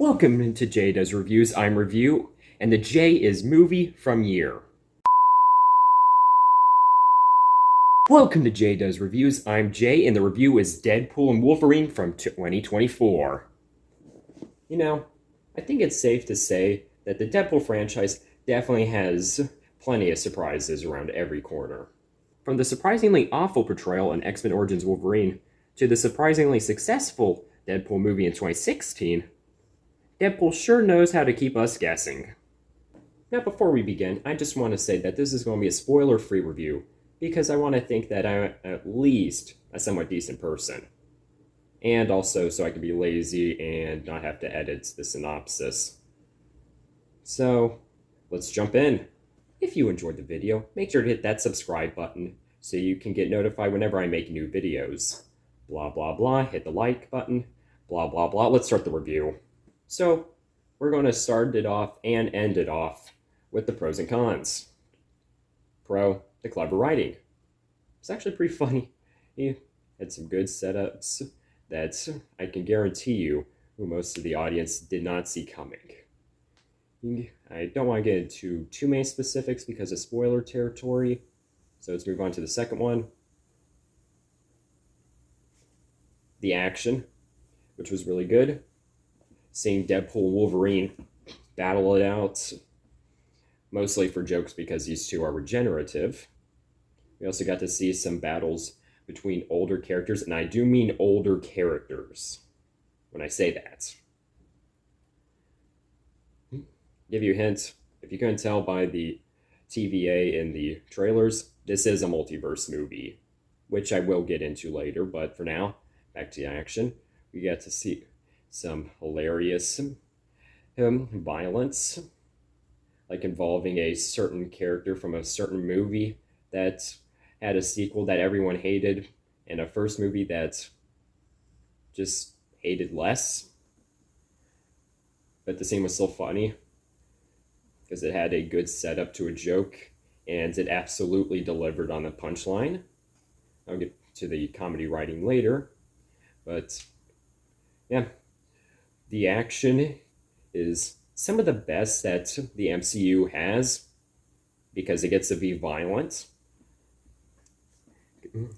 Welcome to JayDoesReviews. I'm Review, and the J is movie from year. Welcome to JayDoesReviews. I'm Jay, and the review is Deadpool and Wolverine from 2024. You know, I think it's safe to say that the Deadpool franchise definitely has plenty of surprises around every corner. From the surprisingly awful portrayal in X-Men Origins Wolverine to the surprisingly successful Deadpool movie in 2016, Deadpool sure knows how to keep us guessing. Now, before we begin, I just want to say that this is going to be a spoiler-free review because I want to think that I'm at least a somewhat decent person. And also so I can be lazy and not have to edit the synopsis. So, let's jump in. If you enjoyed the video, make sure to hit that subscribe button so you can get notified whenever I make new videos. Blah blah blah, hit the like button, blah blah blah. Let's start the review. So, we're going to start it off and end it off with the pros and cons. Pro, the clever writing. It's actually pretty funny. He had some good setups that I can guarantee you most of the audience did not see coming. I don't want to get into too many specifics because of spoiler territory, so let's move on to the second one. The action, which was really good. Seeing Deadpool and Wolverine battle it out, mostly for jokes because these two are regenerative. We also got to see some battles between older characters, and I do mean older characters when I say that. Give you a hint, if you couldn't tell by the TVA in the trailers, this is a multiverse movie, which I will get into later, but for now, back to the action. We get to see some hilarious violence, like involving a certain character from a certain movie that had a sequel that everyone hated, and a first movie that just hated less. But the scene was still funny, because it had a good setup to a joke, and it absolutely delivered on the punchline. I'll get to the comedy writing later, but yeah. The action is some of the best that the MCU has because it gets to be violent.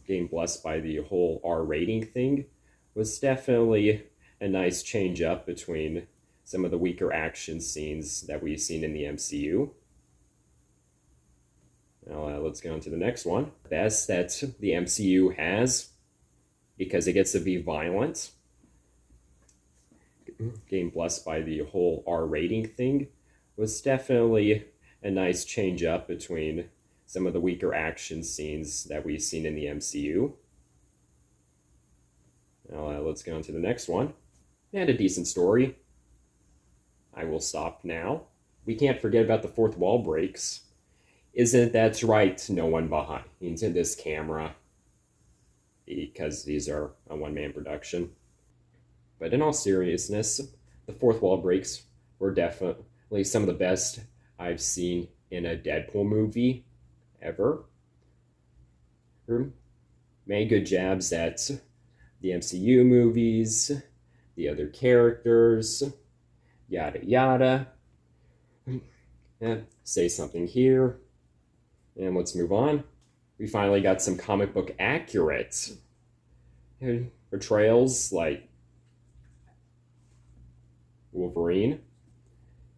Getting blessed by the whole R rating thing was definitely a nice change up between some of the weaker action scenes that we've seen in the MCU. Now let's get on to the next one. Best that the MCU has because it gets to be violent. Getting blessed by the whole R rating thing was definitely a nice change up between some of the weaker action scenes that we've seen in the MCU. Now let's get on to the next one. It had a decent story. I will stop now. We can't forget about the fourth wall breaks. Isn't that right? No one behind this camera, because these are a one-man production. But in all seriousness, the fourth wall breaks were definitely some of the best I've seen in a Deadpool movie ever. Made good jabs at the MCU movies, the other characters, yada yada. Say something here. And let's move on. We finally got some comic book accurate portrayals like Wolverine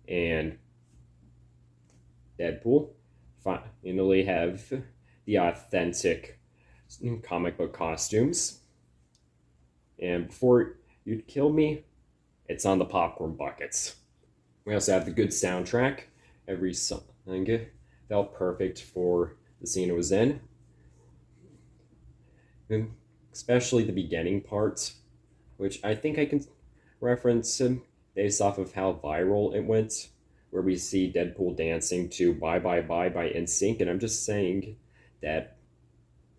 and Deadpool finally have the authentic comic book costumes. And before you'd kill me, it's on the popcorn buckets. We also have the good soundtrack. Every song felt perfect for the scene it was in. And especially the beginning parts, which I think I can reference based off of how viral it went, where we see Deadpool dancing to Bye Bye Bye by NSYNC, and I'm just saying that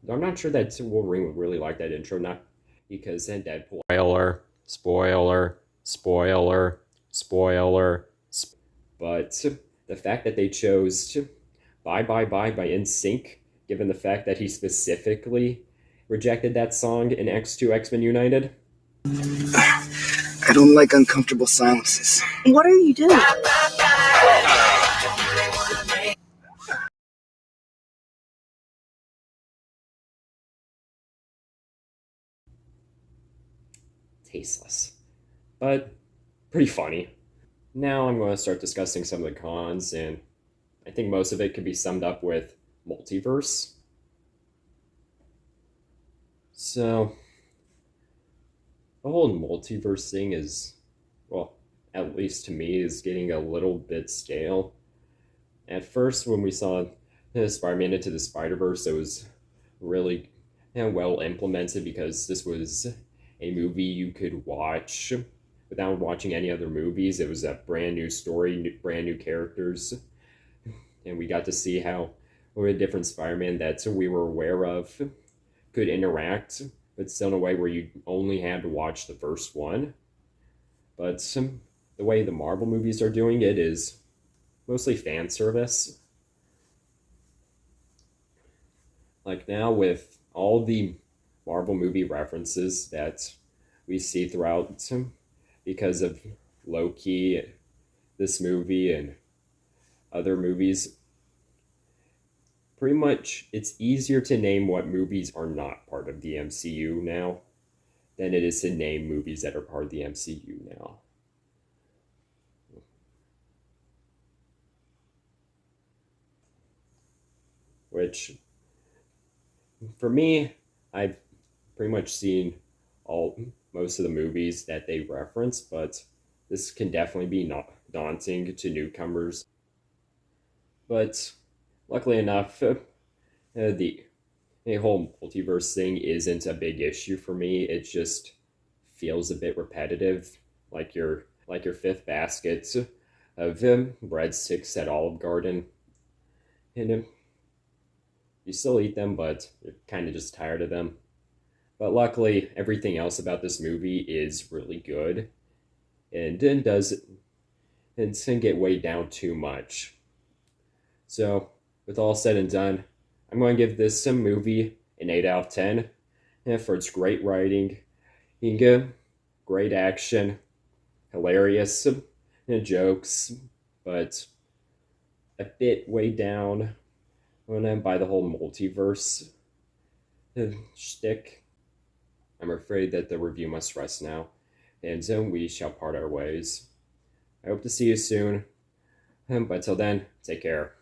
I'm not sure that Wolverine would really like that intro, not because then Deadpool... Spoiler. But the fact that they chose Bye Bye Bye by NSYNC, given the fact that he specifically rejected that song in X2 X-Men United... I don't like uncomfortable silences. What are you doing? Tasteless, but pretty funny. Now I'm going to start discussing some of the cons, and I think most of it can be summed up with multiverse. So, the whole multiverse thing is, well, at least to me, is getting a little bit stale. At first, when we saw Spider-Man Into the Spider-Verse, it was really well implemented because this was a movie you could watch without watching any other movies. It was a brand new story, brand new characters, and we got to see how a different Spider-Man that we were aware of could interact, but still in a way where you only had to watch the first one. But the way the Marvel movies are doing it is mostly fan service. Like now, with all the Marvel movie references that we see throughout because of Loki, this movie, and other movies, pretty much it's easier to name what movies are not part of the MCU now than it is to name movies that are part of the MCU now. Which, for me, I've pretty much seen all most of the movies that they reference, but this can definitely be not daunting to newcomers. But luckily enough, the whole multiverse thing isn't a big issue for me. It just feels a bit repetitive, like your fifth basket of breadsticks at Olive Garden, and you still eat them, but you're kind of just tired of them. But luckily, everything else about this movie is really good, and it doesn't get weighed down too much. So, with all said and done, I'm going to give this some movie an 8 out of 10 for its great writing, great action, hilarious jokes, but a bit weighed down by the whole multiverse shtick. I'm afraid that the review must rest now, and so we shall part our ways. I hope to see you soon, but till then, take care.